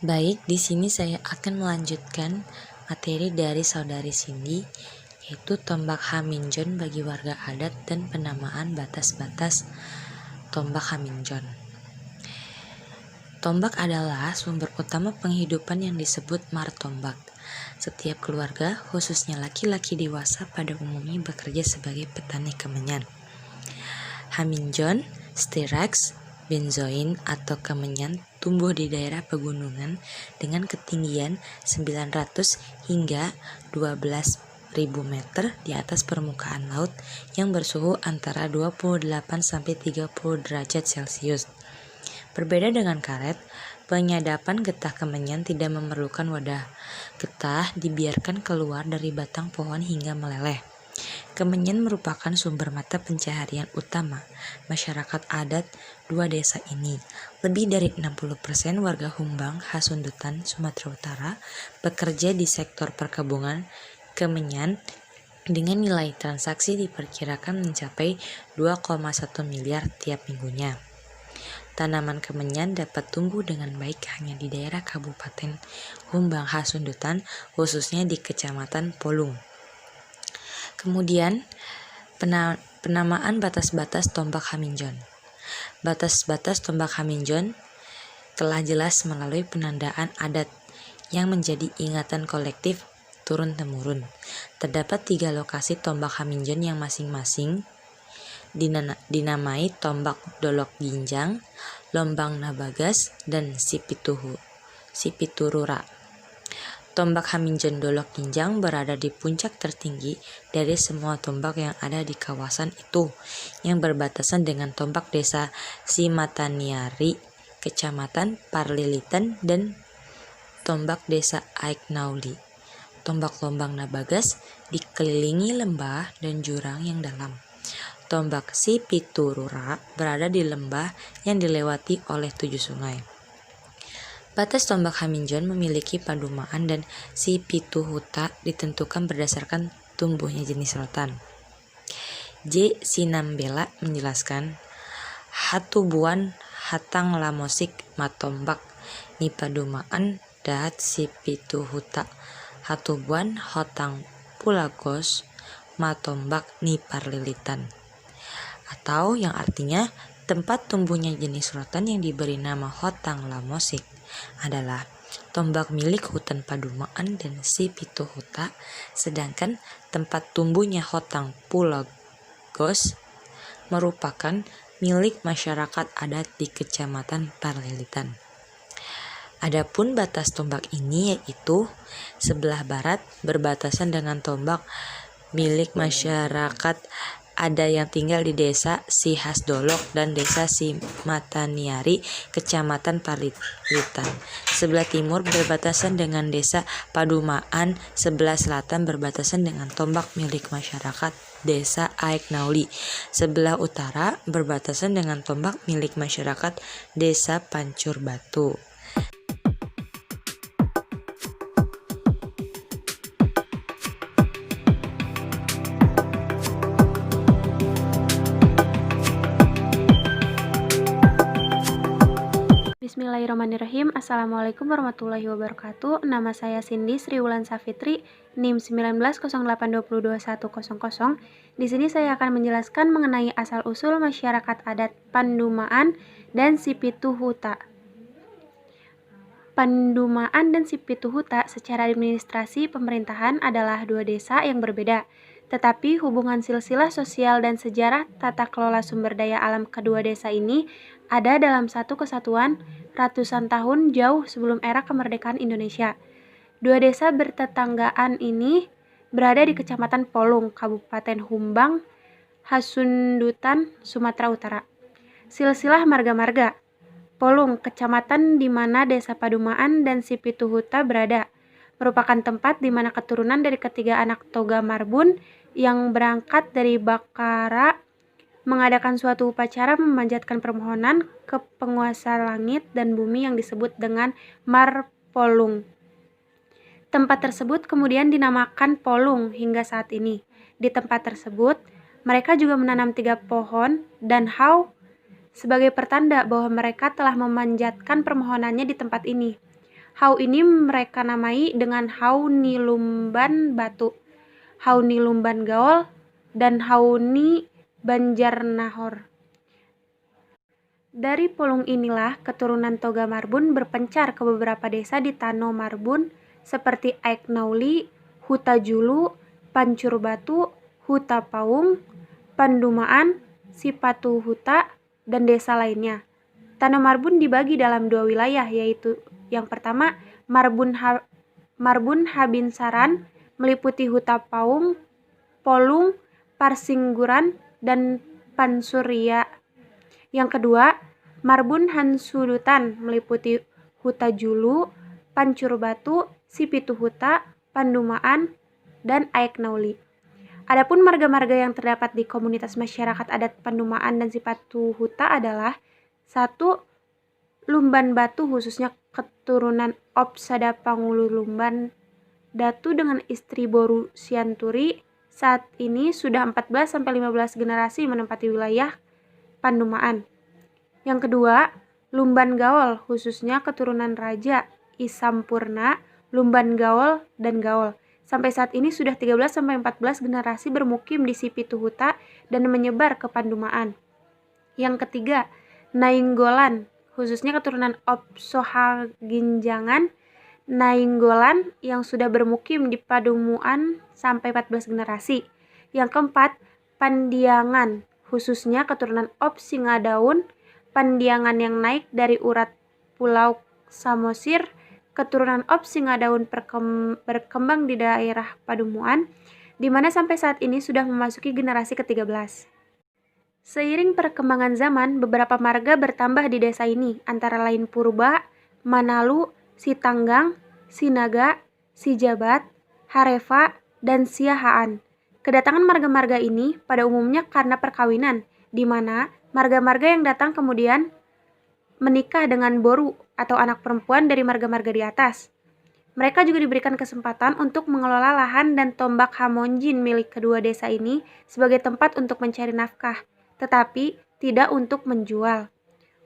Baik, di sini saya akan melanjutkan materi dari saudari Cindy, yaitu tombak Haminjon bagi warga adat dan penamaan batas-batas tombak Haminjon. Tombak adalah sumber utama penghidupan yang disebut martombak. Setiap keluarga, khususnya laki-laki dewasa, pada umumnya bekerja sebagai petani kemenyan. Haminjon, Styrax, benzoin atau kemenyan tumbuh di daerah pegunungan dengan ketinggian 900 hingga 12.000 meter di atas permukaan laut yang bersuhu antara 28 sampai 30 derajat Celcius. Berbeda dengan karet, penyadapan getah kemenyan tidak memerlukan wadah. Getah dibiarkan keluar dari batang pohon hingga meleleh. Kemenyan merupakan sumber mata pencaharian utama masyarakat adat dua desa ini. Lebih dari 60% warga Humbang, Hasundutan, Sumatera Utara bekerja di sektor perkebunan kemenyan dengan nilai transaksi diperkirakan mencapai 2,1 miliar tiap minggunya. Tanaman kemenyan dapat tumbuh dengan baik hanya di daerah Kabupaten Humbang Hasundutan, khususnya di Kecamatan Polung. Kemudian, penamaan batas-batas tombak Haminjon. Batas-batas tombak Haminjon telah jelas melalui penandaan adat yang menjadi ingatan kolektif turun-temurun. Terdapat 3 lokasi tombak Haminjon yang masing-masing dinamai tombak Dolok Ginjang, Lombang Nabagas, dan Sipiturura. Tombak Haminjon Dolok Ginjang berada di puncak tertinggi dari semua tombak yang ada di kawasan itu, yang berbatasan dengan tombak desa Simataniari, Kecamatan Parlilitan, dan tombak desa Aiknauli. Tombak Lombang Nabagas dikelilingi lembah dan jurang yang dalam. Tombak Sipiturura berada di lembah yang dilewati oleh 7 sungai. Batas tombak Haminjon memiliki padumaan dan Sipituhuta ditentukan berdasarkan tumbuhnya jenis rotan. J. Sinambela menjelaskan, hatubuan hatang lamosik matombak ni padumaan dahat Sipituhuta, hatubuan hotang pulagos matombak ni parlilitan. Atau yang artinya tempat tumbuhnya jenis rotan yang diberi nama hotang lamosik adalah tombak milik hutan padumaan dan Sipituhuta, sedangkan tempat tumbuhnya hotang pulagos merupakan milik masyarakat adat di Kecamatan Parlilitan. Adapun batas tombak ini yaitu sebelah barat berbatasan dengan tombak milik masyarakat ada yang tinggal di desa Sihasdolok dan desa Simataniari, Kecamatan Parlilitan. Sebelah timur berbatasan dengan desa Padumaan, sebelah selatan berbatasan dengan tombak milik masyarakat desa Aiknauli. Sebelah utara berbatasan dengan tombak milik masyarakat desa Pancur Batu. Bismillahirrahmanirrahim. Assalamualaikum warahmatullahi wabarakatuh. Nama saya Cindy Sri Wulan Safitri, NIM 1908202100. Di sini saya akan menjelaskan mengenai asal-usul masyarakat adat Pandumaan dan Sipituhuta. Pandumaan dan Sipituhuta secara administrasi pemerintahan adalah dua desa yang berbeda, tetapi hubungan silsilah sosial dan sejarah tata kelola sumber daya alam kedua desa ini ada dalam satu kesatuan ratusan tahun jauh sebelum era kemerdekaan Indonesia. Dua desa bertetanggaan ini berada di Kecamatan Polung, Kabupaten Humbang, Hasundutan, Sumatera Utara. Silsilah marga-marga. Polung, kecamatan di mana desa Padumaan dan Sipituhuta berada, merupakan tempat di mana keturunan dari ketiga anak Toga Marbun yang berangkat dari Bakara mengadakan suatu upacara memanjatkan permohonan ke penguasa langit dan bumi yang disebut dengan Marpolung. Tempat tersebut kemudian dinamakan Polung hingga saat ini. Di tempat tersebut, mereka juga menanam 3 pohon dan hau sebagai pertanda bahwa mereka telah memanjatkan permohonannya di tempat ini. Hau ini mereka namai dengan Hauni Lumban Batu, Hauni Lumban Gaol, dan Hauni Banjarnahor. Dari Polung inilah keturunan Toga Marbun berpencar ke beberapa desa di Tano Marbun seperti Aiknauli, Huta Julu, Pancur Batu, Huta Paung, Pandumaan, Sipatu Huta, dan desa lainnya. Tano Marbun dibagi dalam dua wilayah, yaitu yang pertama Marbun Habinsaran meliputi Huta Paung, Polung, Parsingguran, dan Pansurya. Yang kedua, Marbun Hansudutan meliputi Huta Julu, Pancur Batu, Sipitu Huta, Pandumaan, dan Aiknauli. Adapun marga-marga yang terdapat di komunitas masyarakat adat Pandumaan dan Sipatu Huta adalah 1. Lumban Batu khususnya keturunan Opsada Pangulu Lumban Datu dengan istri Boru Sianturi. Saat ini sudah 14-15 generasi menempati wilayah Pandumaan. Yang kedua, Lumban Gaol khususnya keturunan Raja Isampurna, Lumban Gaol, dan Gaol. Sampai saat ini sudah 13-14 generasi bermukim di Sipitu Huta dan menyebar ke Pandumaan. Yang ketiga, Nainggolan khususnya keturunan Opsohaginjangan, Nainggolan yang sudah bermukim di Padumuan sampai 14 generasi. Yang keempat, Pandiangan khususnya keturunan Opsingadaun, Pandiangan yang naik dari urat Pulau Samosir, keturunan Opsingadaun berkembang di daerah Padumuan, di mana sampai saat ini sudah memasuki generasi ke-13. Seiring perkembangan zaman, beberapa marga bertambah di desa ini, antara lain Purba, Manalu, Sitanggang, Sinaga, Sijabat, Hareva, dan Siahaan. Kedatangan marga-marga ini pada umumnya karena perkawinan, di mana marga-marga yang datang kemudian menikah dengan boru atau anak perempuan dari marga-marga di atas. Mereka juga diberikan kesempatan untuk mengelola lahan dan tombak Hamonjin milik kedua desa ini sebagai tempat untuk mencari nafkah, tetapi tidak untuk menjual.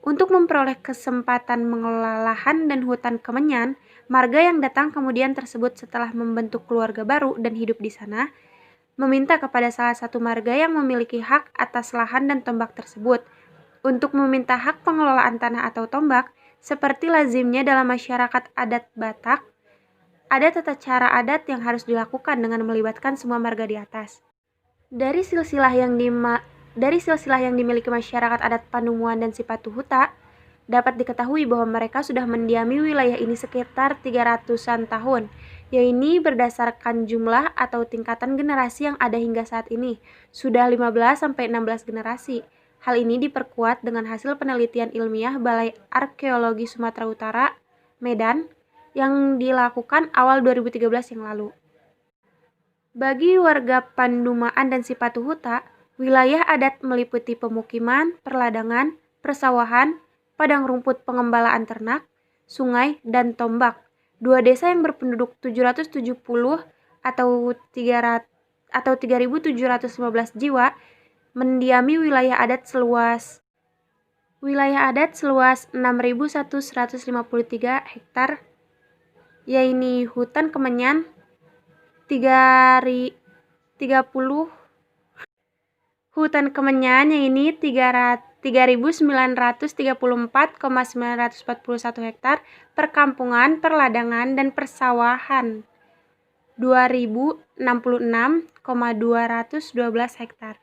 Untuk memperoleh kesempatan mengelola lahan dan hutan Kemenyan, marga yang datang kemudian tersebut setelah membentuk keluarga baru dan hidup di sana, meminta kepada salah satu marga yang memiliki hak atas lahan dan tombak tersebut untuk meminta hak pengelolaan tanah atau tombak, seperti lazimnya dalam masyarakat adat Batak. Ada tata cara adat yang harus dilakukan dengan melibatkan semua marga di atas. Dari silsilah yang dimiliki masyarakat adat Panumuan dan Sipatu Huta, dapat diketahui bahwa mereka sudah mendiami wilayah ini sekitar 300-an tahun, yaitu berdasarkan jumlah atau tingkatan generasi yang ada hingga saat ini, sudah 15-16 generasi. Hal ini diperkuat dengan hasil penelitian ilmiah Balai Arkeologi Sumatera Utara, Medan, yang dilakukan awal 2013 yang lalu. Bagi warga Pandumaan dan Sipatu Huta, wilayah adat meliputi pemukiman, perladangan, persawahan, padang rumput pengembalaan ternak, sungai, dan tombak. Dua desa yang berpenduduk 770 atau 3.715 jiwa mendiami wilayah adat seluas 6.153 hektar, yaitu hutan Kemenyan 30 hutan Kemenyan ini 3.934,941 hektar, perkampungan, perladangan, dan persawahan 2.066,212 hektar.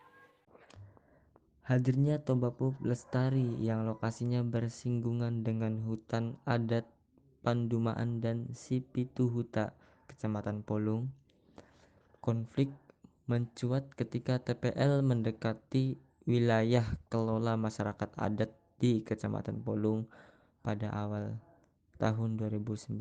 Hadirnya tombak pop lestari yang lokasinya bersinggungan dengan hutan adat Pandumaan dan Sipitu Huta, Kecamatan Polung. Konflik mencuat ketika TPL mendekati wilayah kelola masyarakat adat di Kecamatan Polung pada awal tahun 2009.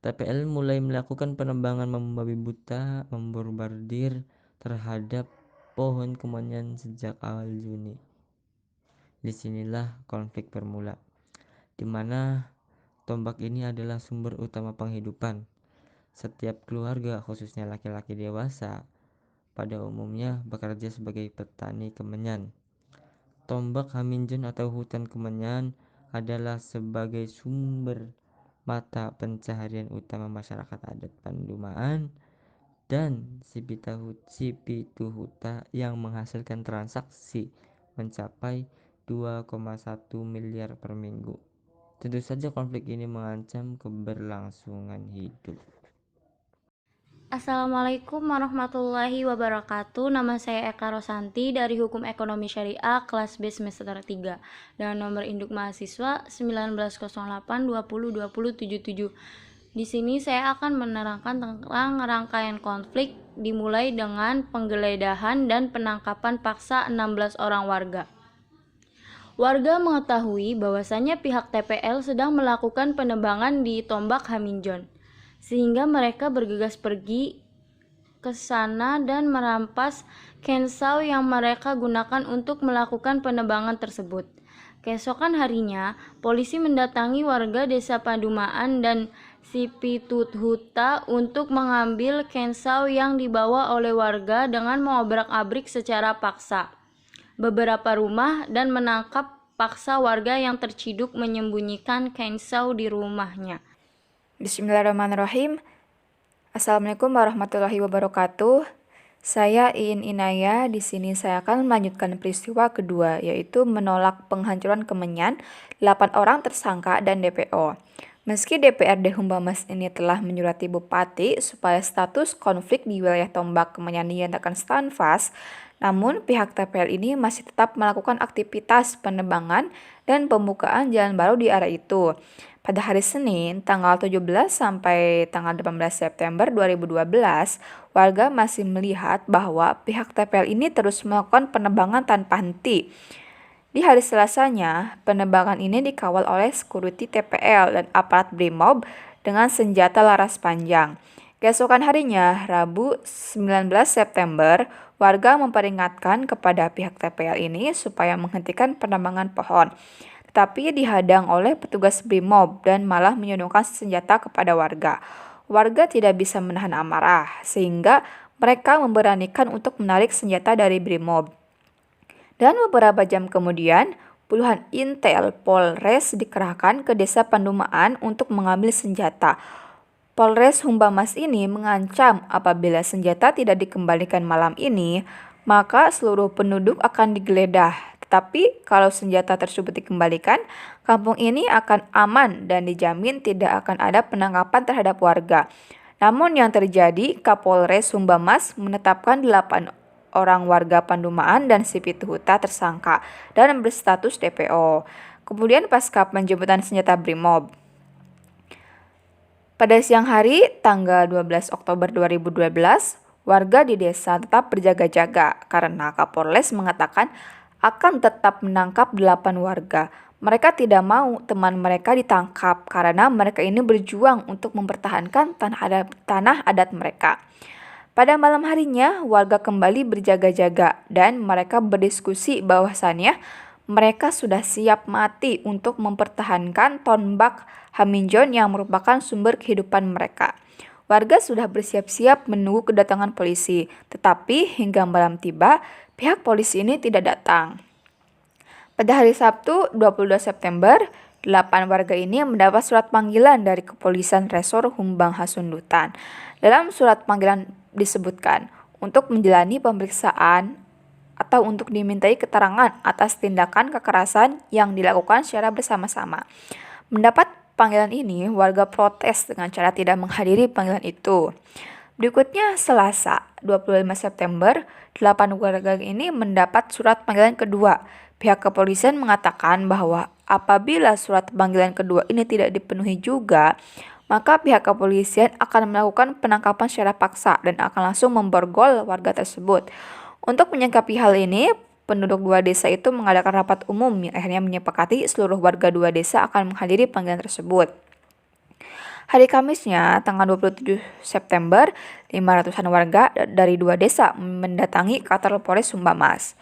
TPL mulai melakukan penebangan membabi buta, membombardir terhadap pohon kemenyan sejak awal Juni. Disinilah konflik bermula, di mana tombak ini adalah sumber utama penghidupan. Setiap keluarga, khususnya laki-laki dewasa, pada umumnya bekerja sebagai petani kemenyan. Tombak Haminjon atau hutan kemenyan adalah sebagai sumber mata pencaharian utama masyarakat adat Pandumaan dan Sipituhuta yang menghasilkan transaksi mencapai 2,1 miliar per minggu. Tentu saja konflik ini mengancam keberlangsungan hidup. Assalamualaikum warahmatullahi wabarakatuh. Nama saya Eka Rosanti dari Hukum Ekonomi Syariah kelas B semester 3 dengan nomor induk mahasiswa 1908202077. Di sini saya akan menerangkan tentang rangkaian konflik dimulai dengan penggeledahan dan penangkapan paksa 16 orang warga. Warga mengetahui bahwasannya pihak TPL sedang melakukan penebangan di Tombak Haminjon, sehingga mereka bergegas pergi ke sana dan merampas kensau yang mereka gunakan untuk melakukan penebangan tersebut. Keesokan harinya, polisi mendatangi warga desa Pandumaan dan Sipituhuta untuk mengambil kensau yang dibawa oleh warga dengan mengobrak-abrik secara paksa beberapa rumah dan menangkap paksa warga yang terciduk menyembunyikan kensau di rumahnya. Bismillahirrahmanirrahim. Assalamualaikum warahmatullahi wabarakatuh. Saya Iin Inaya. Di sini saya akan melanjutkan peristiwa kedua, yaitu menolak penghancuran Kemenyan, 8 orang tersangka dan DPO. Meski DPRD Humbamas ini telah menyurati Bupati supaya status konflik di wilayah Tombak Kemenyan dinyatakan standfast, namun pihak TPL ini masih tetap melakukan aktivitas penebangan dan pembukaan jalan baru di area itu. Pada hari Senin, tanggal 17 sampai tanggal 18 September 2012, warga masih melihat bahwa pihak TPL ini terus melakukan penebangan tanpa henti. Di hari Selasanya, penebangan ini dikawal oleh security TPL dan aparat Brimob dengan senjata laras panjang. Keesokan harinya, Rabu 19 September, warga memperingatkan kepada pihak TPL ini supaya menghentikan penebangan pohon. Tetapi dihadang oleh petugas Brimob dan malah menyodongkan senjata kepada warga. Warga tidak bisa menahan amarah, sehingga mereka memberanikan untuk menarik senjata dari Brimob. Dan beberapa jam kemudian, puluhan intel Polres dikerahkan ke desa Pandumaan untuk mengambil senjata. Polres Humbamas ini mengancam apabila senjata tidak dikembalikan malam ini, maka seluruh penduduk akan digeledah. Tetapi kalau senjata tersebut dikembalikan, kampung ini akan aman dan dijamin tidak akan ada penangkapan terhadap warga. Namun yang terjadi, Kapolres Humbamas menetapkan 8 orang warga Pandumaan dan Sipituhuta tersangka dan berstatus DPO. Kemudian pasca penjemputan senjata Brimob. Pada siang hari, tanggal 12 Oktober 2012, warga di desa tetap berjaga-jaga karena Kapolres mengatakan akan tetap menangkap 8 warga. Mereka tidak mau teman mereka ditangkap karena mereka ini berjuang untuk mempertahankan tanah adat mereka. Pada malam harinya, warga kembali berjaga-jaga dan mereka berdiskusi bahwasannya mereka sudah siap mati untuk mempertahankan Tombak Haminjon yang merupakan sumber kehidupan mereka. Warga sudah bersiap-siap menunggu kedatangan polisi, tetapi hingga malam tiba, pihak polisi ini tidak datang. Pada hari Sabtu, 22 September, 8 warga ini mendapat surat panggilan dari Kepolisian Resor Humbang Hasundutan. Dalam surat panggilan disebutkan untuk menjalani pemeriksaan atau untuk dimintai keterangan atas tindakan kekerasan yang dilakukan secara bersama-sama. Mendapat panggilan ini, warga protes dengan cara tidak menghadiri panggilan itu. Berikutnya, Selasa, 25 September, 8 warga ini mendapat surat panggilan kedua. Pihak kepolisian mengatakan bahwa apabila surat panggilan kedua ini tidak dipenuhi juga, maka pihak kepolisian akan melakukan penangkapan secara paksa dan akan langsung memborgol warga tersebut. Untuk menyikapi hal ini, penduduk 2 desa itu mengadakan rapat umum yang akhirnya menyepakati seluruh warga 2 desa akan menghadiri panggilan tersebut. Hari Kamisnya, tanggal 27 September, 500-an warga dari 2 desa mendatangi kantor Polres Humbamas.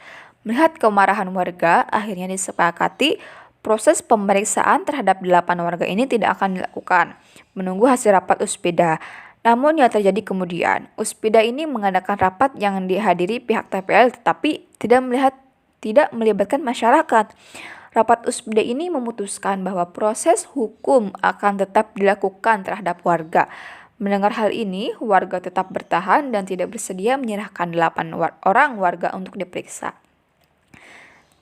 Melihat kemarahan warga, akhirnya disepakati proses pemeriksaan terhadap 8 warga ini tidak akan dilakukan, menunggu hasil rapat Uspida. Namun yang terjadi kemudian, Uspida ini mengadakan rapat yang dihadiri pihak TPL tetapi tidak melibatkan masyarakat. Rapat USBD ini memutuskan bahwa proses hukum akan tetap dilakukan terhadap warga. Mendengar hal ini, warga tetap bertahan dan tidak bersedia menyerahkan 8 orang warga untuk diperiksa.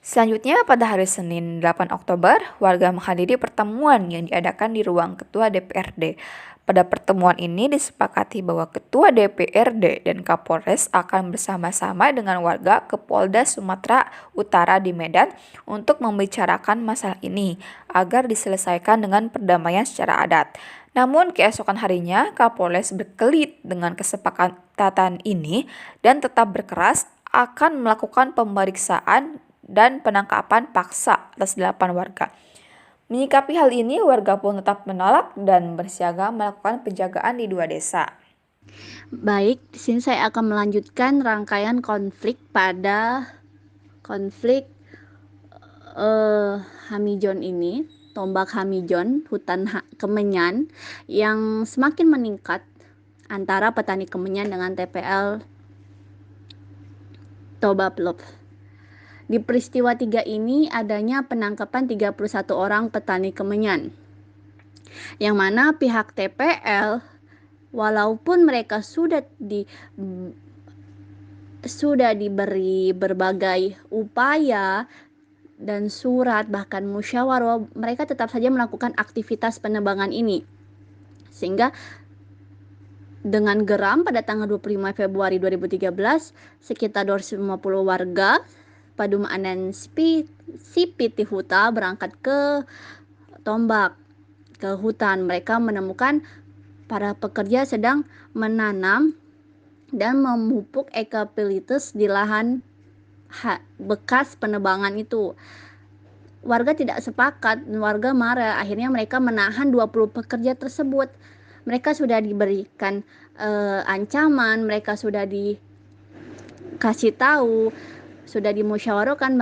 Selanjutnya, pada hari Senin 8 Oktober, warga menghadiri pertemuan yang diadakan di ruang Ketua DPRD. Pada pertemuan ini disepakati bahwa Ketua DPRD dan Kapolres akan bersama-sama dengan warga ke Polda Sumatera Utara di Medan untuk membicarakan masalah ini agar diselesaikan dengan perdamaian secara adat. Namun keesokan harinya Kapolres berkelit dengan kesepakatan ini dan tetap berkeras akan melakukan pemeriksaan dan penangkapan paksa atas 8 warga. Menyikapi hal ini, warga pun tetap menolak dan bersiaga melakukan penjagaan di 2 desa. Baik, di sini saya akan melanjutkan rangkaian konflik pada konflik Hamijon ini, tombak Hamijon, hutan Kemenyan yang semakin meningkat antara petani Kemenyan dengan TPL Toba Plop. Di peristiwa 3 ini adanya penangkapan 31 orang petani Kemenyan, yang mana pihak TPL walaupun mereka sudah diberi berbagai upaya dan surat bahkan musyawarah, mereka tetap saja melakukan aktivitas penebangan ini. Sehingga dengan geram pada tanggal 25 Februari 2013, sekitar 250 warga Padumaan dan Sipiti Huta berangkat ke Tombak, ke hutan. Mereka menemukan para pekerja sedang menanam dan memupuk eukaliptus di lahan bekas penebangan itu. Warga tidak sepakat, warga marah. Akhirnya mereka menahan 20 pekerja tersebut. Mereka sudah diberikan ancaman, mereka sudah dikasih tahu, sudah dimusyawarahkan,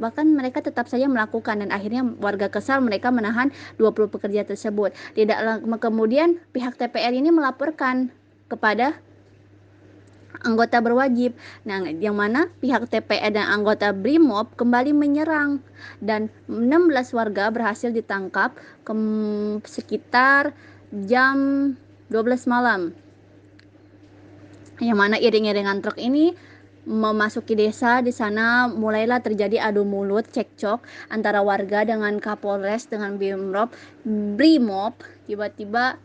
bahkan mereka tetap saja melakukan, dan akhirnya warga kesal, mereka menahan 20 pekerja tersebut. Tidak lama kemudian pihak TPR ini melaporkan kepada anggota berwajib. Nah, yang mana pihak TPR dan anggota BRIMOB kembali menyerang dan 16 warga berhasil ditangkap sekitar jam 12 malam. Yang mana iring-iringan truk ini memasuki desa. Di sana mulailah terjadi adu mulut, cekcok antara warga dengan Kapolres dengan BRIMOB. Tiba-tiba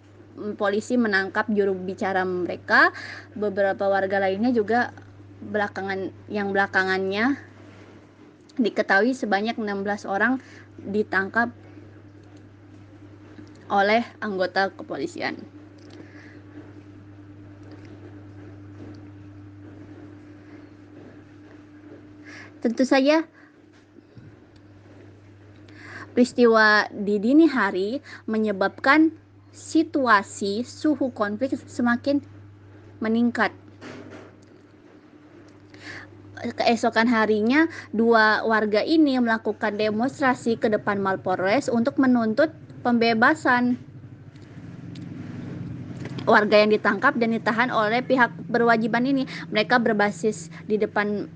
polisi menangkap juru bicara mereka. Beberapa warga lainnya juga belakangannya diketahui sebanyak 16 orang ditangkap oleh anggota kepolisian. Tentu saja peristiwa di dini hari menyebabkan situasi suhu konflik semakin meningkat. Keesokan harinya, 2 warga ini melakukan demonstrasi ke depan Mapolres untuk menuntut pembebasan warga yang ditangkap dan ditahan oleh pihak berwajiban ini. Mereka berbaris di depan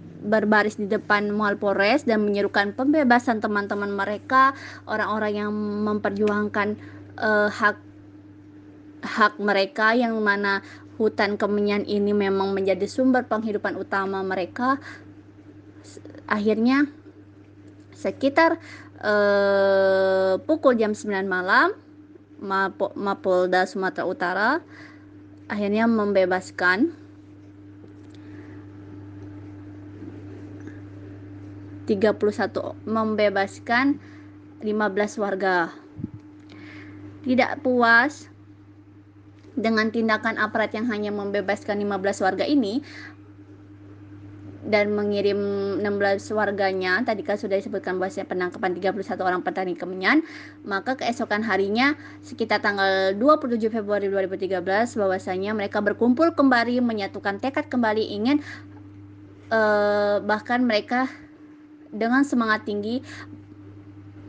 Mapolres dan menyerukan pembebasan teman-teman mereka, orang-orang yang memperjuangkan hak mereka, yang mana hutan Kemenyan ini memang menjadi sumber penghidupan utama mereka. Akhirnya sekitar pukul jam 9 malam Mapolda Sumatera Utara akhirnya membebaskan 15 warga. Tidak puas dengan tindakan aparat yang hanya membebaskan 15 warga ini dan mengirim 16 warganya, tadi kan sudah disebutkan bahwa penangkapan 31 orang petani Kemenyan, maka keesokan harinya sekitar tanggal 27 Februari 2013 bahwasanya mereka berkumpul kembali, menyatukan tekad kembali, ingin bahkan mereka dengan semangat tinggi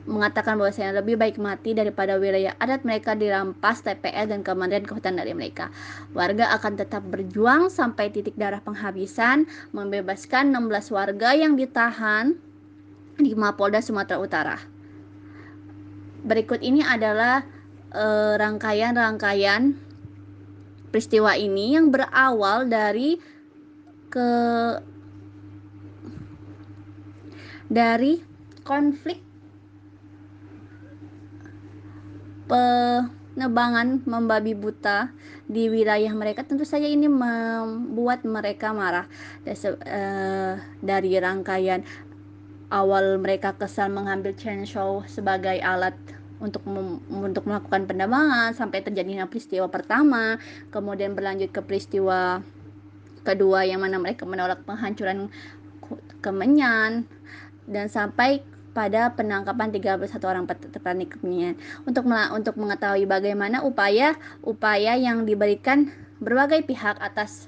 mengatakan bahwasanya lebih baik mati daripada wilayah adat mereka dirampas TPL dan Kementerian Kehutanan dari mereka. Warga akan tetap berjuang sampai titik darah penghabisan, membebaskan 16 warga yang ditahan di Mapolda Sumatera Utara. Berikut ini adalah rangkaian-rangkaian peristiwa ini yang berawal dari konflik penebangan membabi buta di wilayah mereka. Tentu saja ini membuat mereka marah. Dari rangkaian awal mereka kesal mengambil chainsaw sebagai alat untuk melakukan penebangan sampai terjadinya peristiwa pertama, kemudian berlanjut ke peristiwa kedua yang mana mereka menolak penghancuran kemenyan, dan sampai pada penangkapan 31 orang petani kemenyan. Untuk mengetahui bagaimana upaya yang diberikan berbagai pihak atas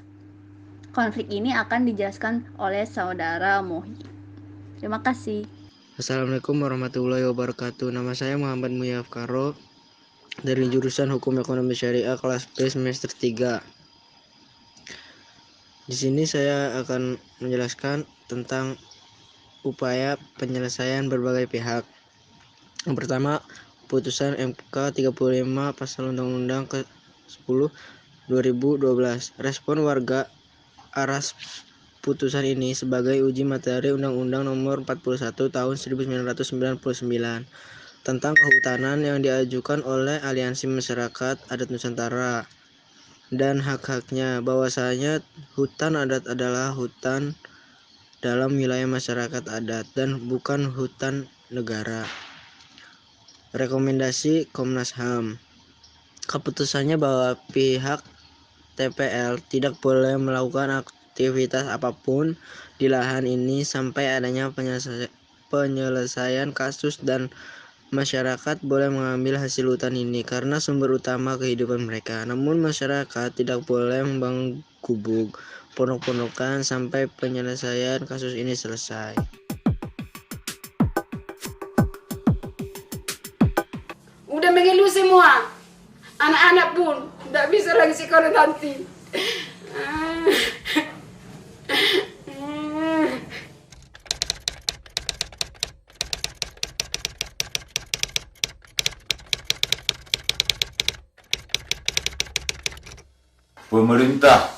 konflik ini akan dijelaskan oleh Saudara Mohi. Terima kasih. Assalamualaikum warahmatullahi wabarakatuh. Nama saya Muhammad Muyaf Karo dari jurusan Hukum Ekonomi Syariah kelas B semester 3. Di sini saya akan menjelaskan tentang upaya penyelesaian berbagai pihak. Yang pertama, putusan MK 35 pasal Undang-Undang ke-10 2012. Respon warga atas putusan ini sebagai uji materi Undang-Undang Nomor 41 Tahun 1999 tentang kehutanan yang diajukan oleh Aliansi Masyarakat Adat Nusantara dan hak-haknya, bahwasanya hutan adat adalah hutan dalam wilayah masyarakat adat dan bukan hutan negara. Rekomendasi Komnas HAM. Keputusannya bahwa pihak TPL tidak boleh melakukan aktivitas apapun di lahan ini sampai adanya penyelesaian kasus, dan masyarakat boleh mengambil hasil hutan ini karena sumber utama kehidupan mereka. Namun masyarakat tidak boleh membangun gubuk, pondok-pondokan sampai penyelesaian kasus ini selesai. Udah mengeluh semua, anak-anak pun tidak bisa lagi sekolah nanti. Pemerintah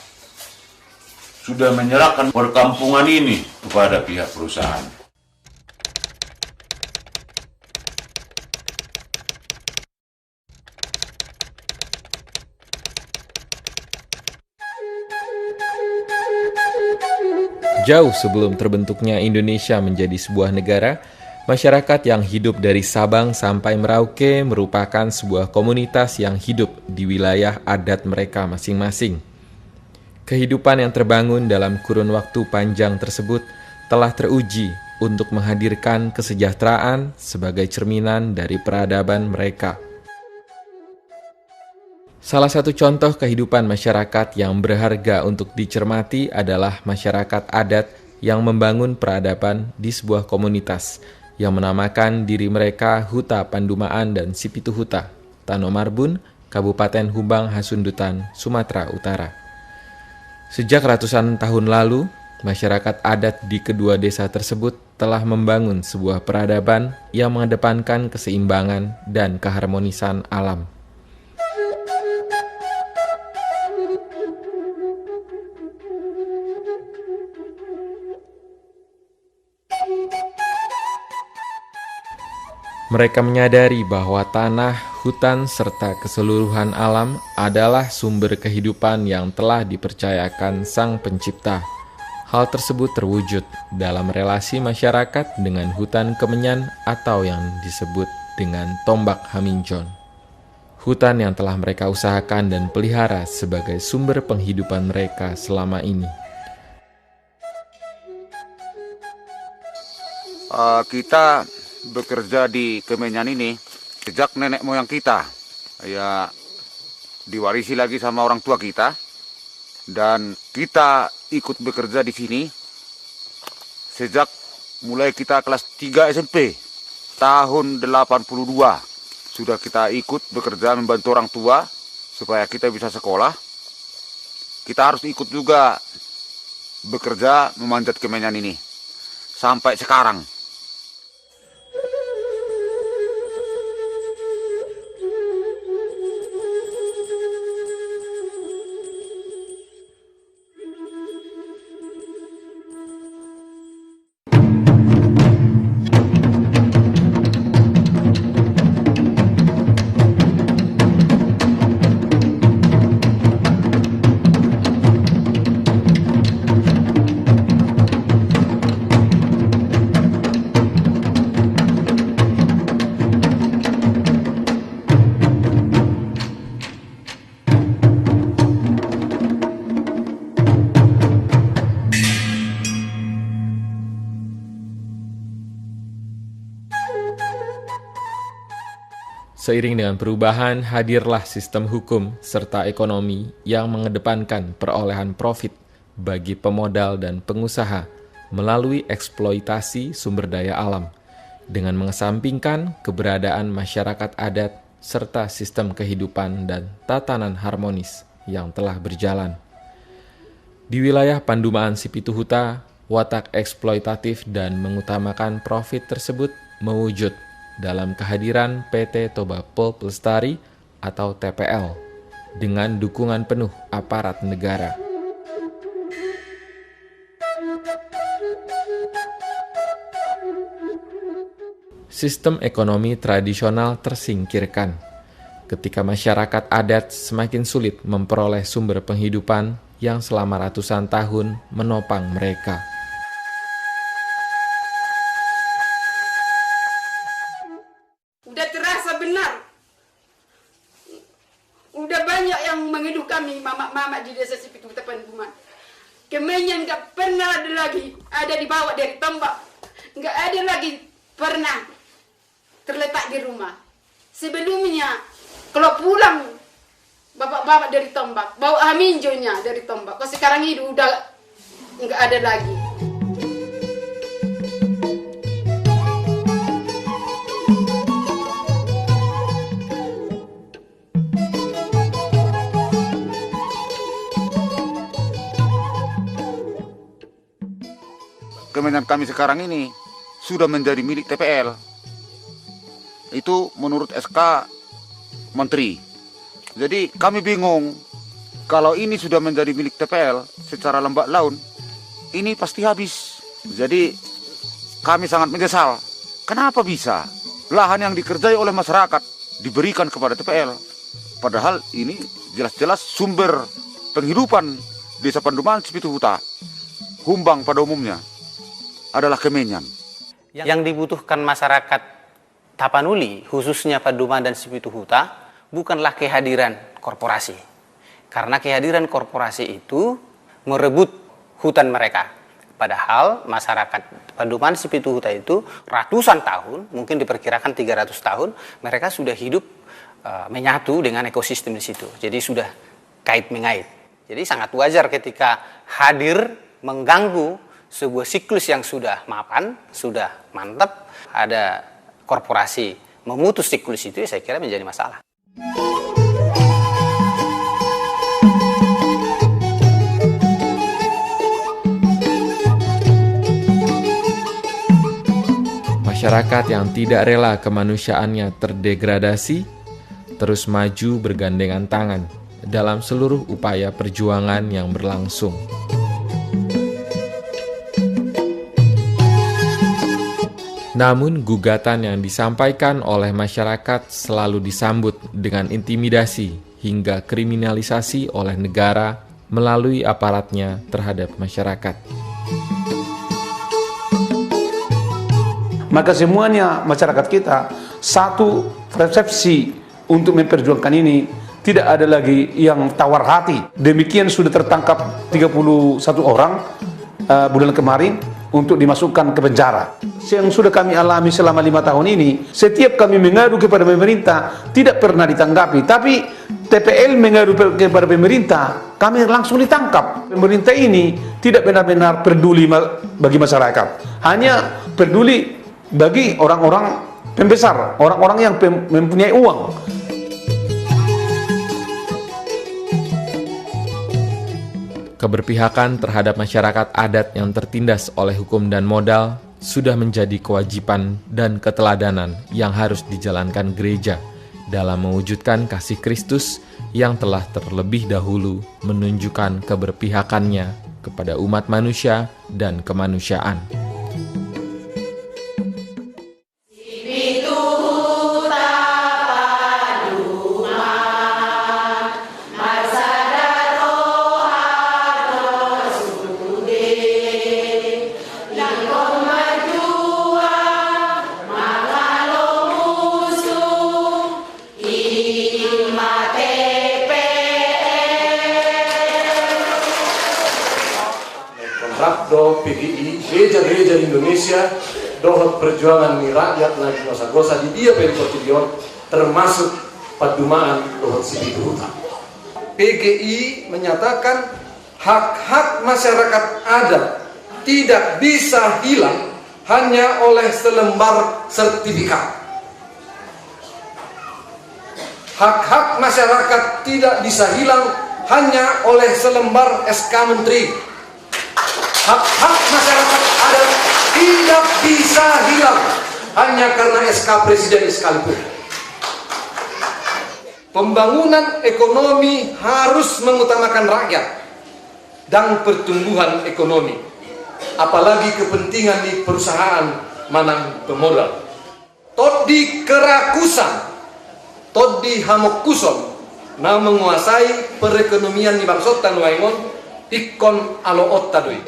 sudah menyerahkan perkampungan ini kepada pihak perusahaan. Jauh sebelum terbentuknya Indonesia menjadi sebuah negara, masyarakat yang hidup dari Sabang sampai Merauke merupakan sebuah komunitas yang hidup di wilayah adat mereka masing-masing. Kehidupan yang terbangun dalam kurun waktu panjang tersebut telah teruji untuk menghadirkan kesejahteraan sebagai cerminan dari peradaban mereka. Salah satu contoh kehidupan masyarakat yang berharga untuk dicermati adalah masyarakat adat yang membangun peradaban di sebuah komunitas yang menamakan diri mereka Huta Pandumaan dan Sipitu Huta, Tanomarbun, Kabupaten Humbang Hasundutan, Sumatera Utara. Sejak ratusan tahun lalu, masyarakat adat di kedua desa tersebut telah membangun sebuah peradaban yang mengedepankan keseimbangan dan keharmonisan alam. Mereka menyadari bahwa tanah, hutan, serta keseluruhan alam adalah sumber kehidupan yang telah dipercayakan Sang Pencipta. Hal tersebut terwujud dalam relasi masyarakat dengan hutan kemenyan atau yang disebut dengan tombak Haminjon. Hutan yang telah mereka usahakan dan pelihara sebagai sumber penghidupan mereka selama ini. Kita bekerja di Kemenyan ini sejak nenek moyang kita, ya diwarisi lagi sama orang tua kita, dan kita ikut bekerja di sini sejak mulai kita kelas 3 SMP tahun 82. Sudah kita ikut bekerja membantu orang tua supaya kita bisa sekolah. Kita harus ikut juga bekerja memanjat Kemenyan ini sampai sekarang. Seiring dengan perubahan, hadirlah sistem hukum serta ekonomi yang mengedepankan perolehan profit bagi pemodal dan pengusaha melalui eksploitasi sumber daya alam, dengan mengesampingkan keberadaan masyarakat adat serta sistem kehidupan dan tatanan harmonis yang telah berjalan. Di wilayah Pandumaan Sipituhuta, watak eksploitatif dan mengutamakan profit tersebut mewujud dalam kehadiran PT Toba Pulp Lestari atau TPL dengan dukungan penuh aparat negara. Sistem ekonomi tradisional tersingkirkan ketika masyarakat adat semakin sulit memperoleh sumber penghidupan yang selama ratusan tahun menopang mereka. Udah terasa benar. Udah banyak yang menghidup kami, mama-mama di desa Sipituhuta Pandumaan. Kemenyan nggak pernah ada lagi ada dibawa dari Tombak. Nggak ada lagi pernah terletak di rumah. Sebelumnya, kalau pulang, bapak-bapak dari Tombak, bawa aminjonya dari Tombak. Kalau sekarang ini udah nggak ada lagi. Kemenyan kami sekarang ini sudah menjadi milik TPL. Itu menurut SK Menteri. Jadi kami bingung, kalau ini sudah menjadi milik TPL secara lambat laun, ini pasti habis. Jadi kami sangat menyesal. Kenapa bisa lahan yang dikerjai oleh masyarakat diberikan kepada TPL? Padahal ini jelas-jelas sumber penghidupan Desa Pandumaan Sipituhuta, Humbang pada umumnya, adalah Kemenyan. Yang dibutuhkan masyarakat Tapanuli, khususnya Pandumaan dan Sipituhuta, bukanlah kehadiran korporasi. Karena kehadiran korporasi itu merebut hutan mereka. Padahal masyarakat Pandumaan Sipituhuta itu ratusan tahun, mungkin diperkirakan 300 tahun, mereka sudah hidup menyatu dengan ekosistem di situ. Jadi sudah kait-mengait. Jadi sangat wajar ketika hadir mengganggu sebuah siklus yang sudah mapan, sudah mantap, ada korporasi memutus siklus itu, saya kira menjadi masalah. Masyarakat yang tidak rela kemanusiaannya terdegradasi terus maju bergandengan tangan dalam seluruh upaya perjuangan yang berlangsung. Namun gugatan yang disampaikan oleh masyarakat selalu disambut dengan intimidasi hingga kriminalisasi oleh negara melalui aparatnya terhadap masyarakat. Maka semuanya masyarakat kita satu persepsi untuk memperjuangkan ini, tidak ada lagi yang tawar hati. Demikian sudah tertangkap 31 orang bulan kemarin untuk dimasukkan ke penjara. Yang sudah kami alami selama 5 tahun ini, setiap kami mengadu kepada pemerintah tidak pernah ditanggapi, tapi TPL mengadu kepada pemerintah, kami langsung ditangkap. Pemerintah ini tidak benar-benar peduli bagi masyarakat, hanya peduli bagi orang-orang pembesar, orang-orang yang mempunyai uang. Keberpihakan terhadap masyarakat adat yang tertindas oleh hukum dan modal sudah menjadi kewajiban dan keteladanan yang harus dijalankan gereja dalam mewujudkan kasih Kristus yang telah terlebih dahulu menunjukkan keberpihakannya kepada umat manusia dan kemanusiaan. Do PGI, gereja-gereja Indonesia, dohot perjuangan rakyat lagi masa gosa di dia per kotidion, termasuk Padumaan Luhut Sipituhuta. PGI menyatakan hak-hak masyarakat adat tidak bisa hilang hanya oleh selembar sertifikat. Hak-hak masyarakat tidak bisa hilang hanya oleh selembar SK Menteri. Hak-hak masyarakat adat tidak bisa hilang hanya karena SK Presiden sekalipun. Pembangunan ekonomi harus mengutamakan rakyat dan pertumbuhan ekonomi, apalagi kepentingan di perusahaan manang pemodal. Todi kerakusan, todi hamokkuson, na menguasai perekonomian di bangsotan waingon, ikon alo ottadoi.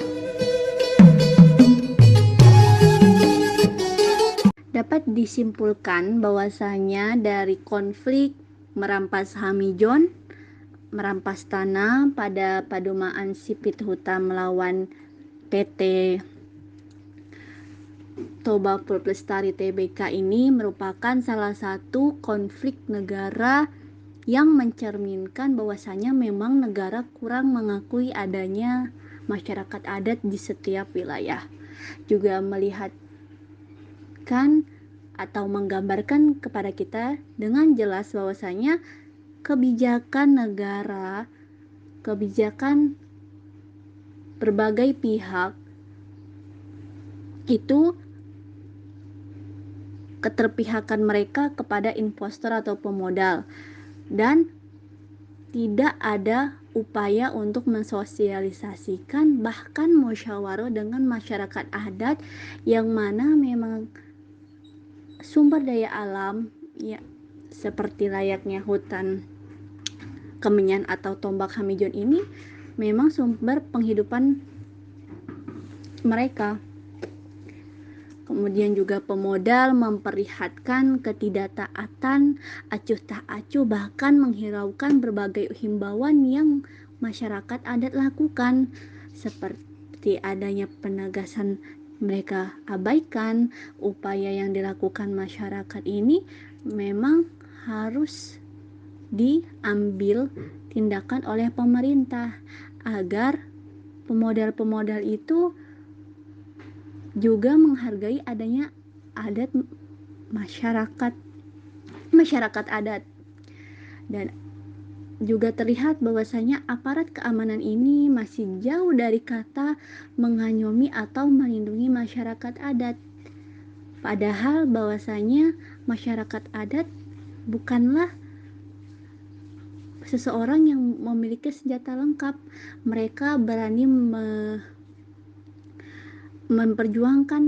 Dapat disimpulkan bahwasanya dari konflik merampas Hamijon, merampas tanah pada Padumaan Sipituhuta melawan PT Toba Pulplestari Tbk ini merupakan salah satu konflik negara yang mencerminkan bahwasanya memang negara kurang mengakui adanya masyarakat adat di setiap wilayah. Juga melihatkan atau menggambarkan kepada kita dengan jelas bahwasanya kebijakan negara, kebijakan berbagai pihak itu keterpihakan mereka kepada investor atau pemodal, dan tidak ada upaya untuk mensosialisasikan bahkan musyawarah dengan masyarakat adat yang mana memang sumber daya alam ya seperti layaknya hutan Kemenyan atau Tombak Hamijon ini memang sumber penghidupan mereka. Kemudian juga pemodal memperlihatkan ketidaktaatan, acuh tak acuh, bahkan menghiraukan berbagai himbauan yang masyarakat adat lakukan, seperti adanya penegasan mereka abaikan. Upaya yang dilakukan masyarakat ini memang harus diambil tindakan oleh pemerintah agar pemodal-pemodal itu juga menghargai adanya adat masyarakat adat. Dan juga terlihat bahwasanya aparat keamanan ini masih jauh dari kata mengayomi atau melindungi masyarakat adat. Padahal bahwasanya masyarakat adat bukanlah seseorang yang memiliki senjata lengkap. Mereka berani memperjuangkan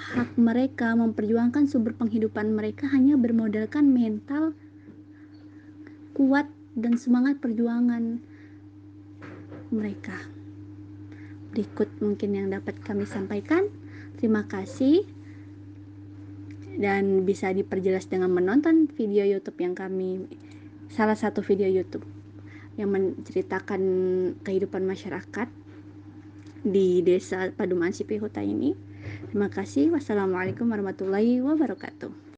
hak mereka, memperjuangkan sumber penghidupan mereka hanya bermodalkan mental kuat dan semangat perjuangan mereka. Berikut mungkin yang dapat kami sampaikan. Terima kasih, dan bisa diperjelas dengan menonton video YouTube yang kami, salah satu video YouTube yang menceritakan kehidupan masyarakat di Desa Padumaan Sipituhuta ini. Terima kasih. Wassalamualaikum warahmatullahi wabarakatuh.